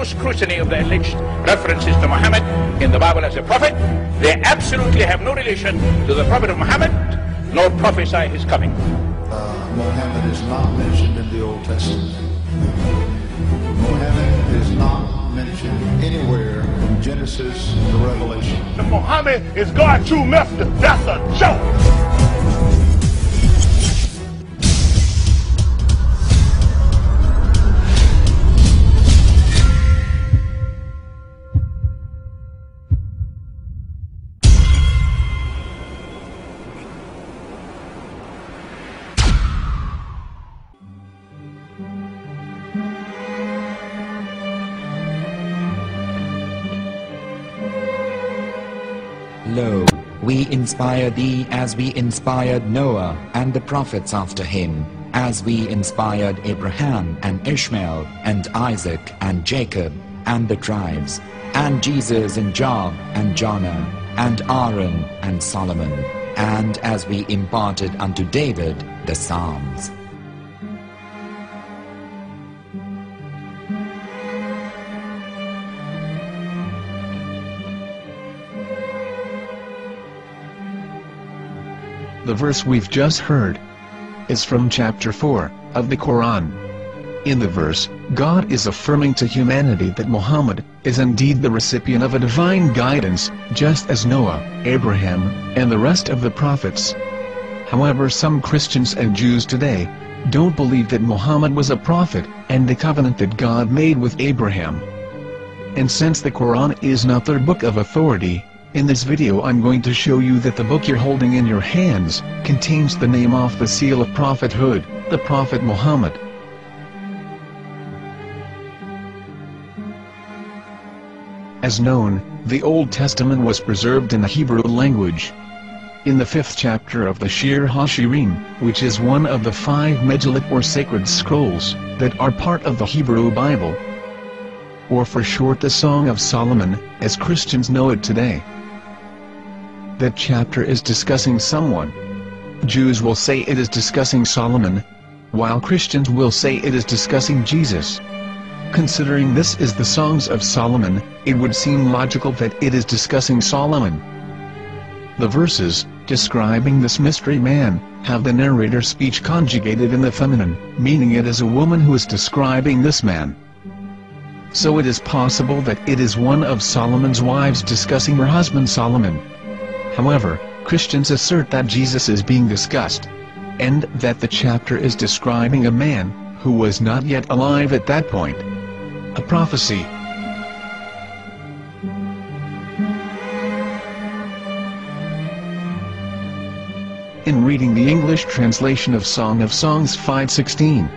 scrutiny of the alleged references to Muhammad in the Bible as a prophet, they absolutely have no relation to the prophet of Muhammad, nor prophesy his coming. Muhammad is not mentioned in the Old Testament. Muhammad is not mentioned anywhere from Genesis to Revelation. Muhammad is God's true messenger. That's a joke. Lo, we inspire thee as we inspired Noah and the prophets after him, as we inspired Abraham and Ishmael and Isaac and Jacob and the tribes, and Jesus and Job and Jonah and Aaron and Solomon, and as we imparted unto David the Psalms. The verse we've just heard is from chapter 4 of the Quran. In the verse, God is affirming to humanity that Muhammad is indeed the recipient of a divine guidance, just as Noah, Abraham, and the rest of the prophets. However, some Christians and Jews today don't believe that Muhammad was a prophet and the covenant that God made with Abraham. And since the Quran is not their book of authority, in this video I'm going to show you that the book you're holding in your hands contains the name off the seal of prophethood, the Prophet Muhammad. As known, the Old Testament was preserved in the Hebrew language. In the 5th chapter of the Shir HaShirim, which is one of the 5 Megillat or sacred scrolls that are part of the Hebrew Bible, or for short the Song of Solomon, as Christians know it today. That chapter is discussing someone. Jews will say it is discussing Solomon, while Christians will say it is discussing Jesus. Considering this is the Songs of Solomon, it would seem logical that it is discussing Solomon. The verses, describing this mystery man, have the narrator's speech conjugated in the feminine, meaning it is a woman who is describing this man. So it is possible that it is one of Solomon's wives discussing her husband Solomon. However, Christians assert that Jesus is being discussed, and that the chapter is describing a man who was not yet alive at that point. A prophecy. In reading the English translation of Song of Songs 5:16,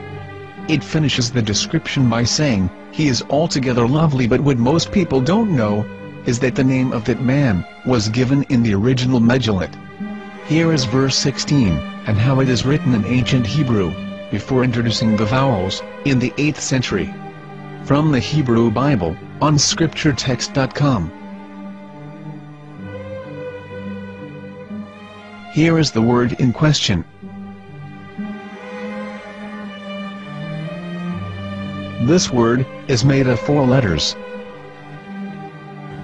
it finishes the description by saying, "He is altogether lovely," but what most people don't know is that the name of that man was given in the original Megillat. Here is verse 16, and how it is written in ancient Hebrew, before introducing the vowels, in the 8th century. From the Hebrew Bible, on scripturetext.com. Here is the word in question. This word is made of 4 letters.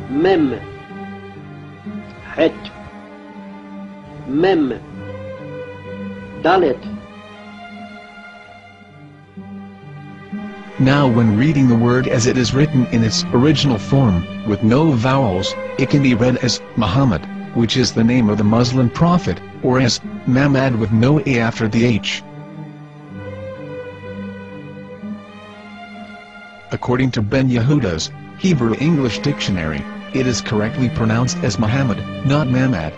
Mem, Het, Mem, Dalet. Now when reading the word as it is written in its original form, with no vowels, it can be read as Muhammad, which is the name of the Muslim prophet, or as Mamad with no A after the H. According to Ben Yehuda's Hebrew English Dictionary, it is correctly pronounced as Muhammad, not Mamad.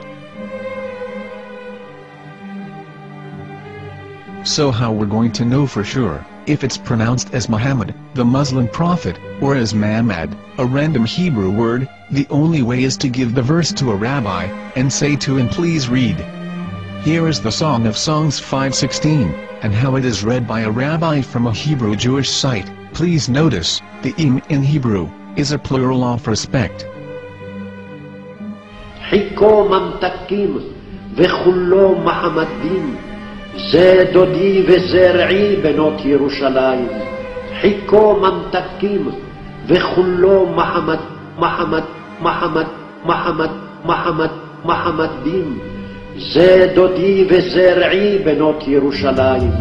So how we're going to know for sure if it's pronounced as Muhammad, the Muslim prophet, or as Mamad, a random Hebrew word? The only way is to give the verse to a rabbi and say to him, "Please read." Here is the Song of Songs 5:16, and how it is read by a rabbi from a Hebrew Jewish site. Please notice, the im in Hebrew is a plural of respect. חיכו ממתקים וכולו מחמדים, זה דודי וזרעי בנות ירושלים. חיכו ממתקים וכולו מחמד, מחמד, מחמד, מחמד, מחמד, מחמד דין. זה דודי וזה רעי בנות ירושלים.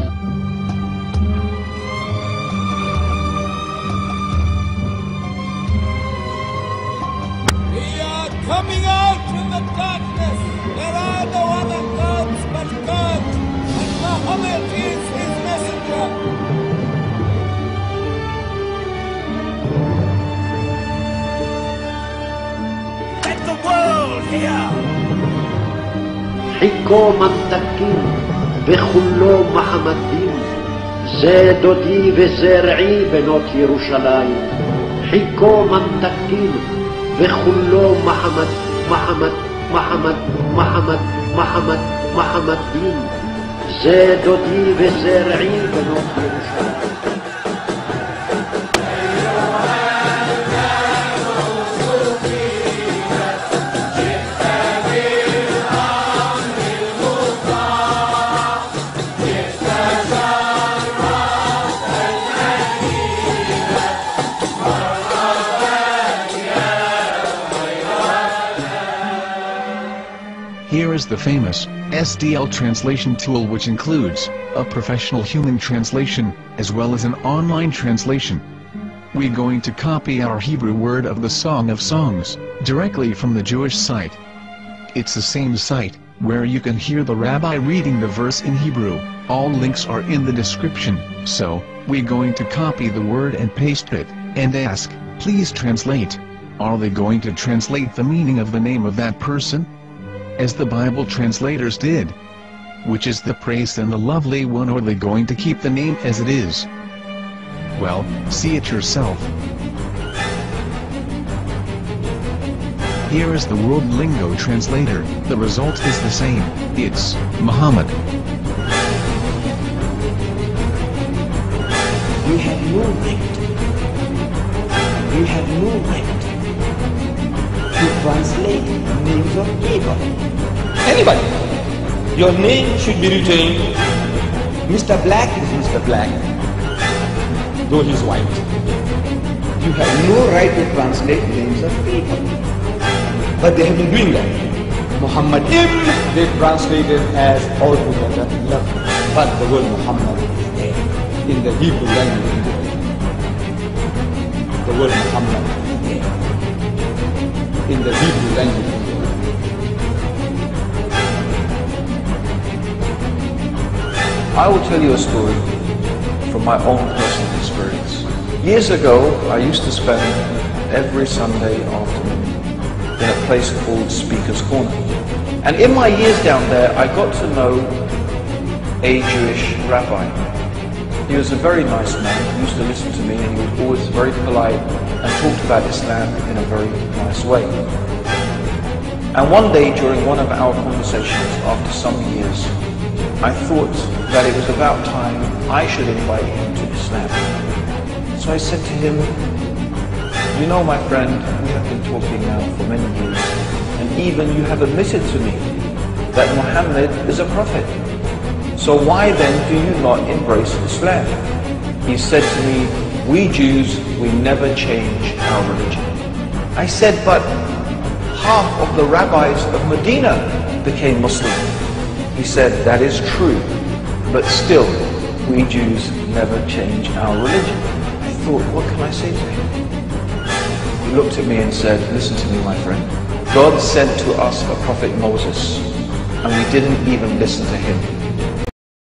Coming out from the darkness, there are no other gods but God, and Muhammad is his messenger. Let the world hear. חיכו ממתקים וכולו מחמד דין. זה דודי וזה רעי בנות ירושלים. חיכו ממתקים וכולו מחמד, מחמד, מחמד, מחמד, מחמד, מחמד דין. זה דודי וזה רעי בנות ירושלים. Here is the famous SDL translation tool, which includes a professional human translation as well as an online translation. We're going to copy our Hebrew word of the Song of Songs directly from the Jewish site. It's the same site where you can hear the rabbi reading the verse in Hebrew. All links are in the description, so we're going to copy the word and paste it and ask, please translate. Are they going to translate the meaning of the name of that person, as the Bible translators did? Which is the praised and the lovely one, or are they going to keep the name as it is? Well, see it yourself. Here is the World Lingo Translator. The result is the same. It's Muhammad. We have no right. We have no right to translate names of people. Anybody. Your name should be retained. Mr. Black is Mr. Black, though he's white. You have no right to translate names of people. But they have been doing that. Muhammad Ibn, they translated as altogether lovely. But the word Muhammad is there in the Hebrew language. The word Muhammad is there in the Hebrew language. I will tell you a story from my own personal experience. Years ago, I used to spend every Sunday afternoon in a place called Speaker's Corner. And in my years down there, I got to know a Jewish rabbi. He was a very nice man. He used to listen to me, and he was always very polite and talked about Islam in a very nice way. And one day during one of our conversations after some years, I thought that it was about time I should invite him to Islam. So I said to him, you know, my friend, we have been talking now for many years, and even you have admitted to me that Muhammad is a prophet. So why then do you not embrace Islam? He said to me, we Jews, we never change our religion. I said, but half of the rabbis of Medina became Muslim. He said, that is true, but still, we Jews never change our religion. I thought, what can I say to him? He looked at me and said, listen to me, my friend. God sent to us a prophet Moses, and we didn't even listen to him.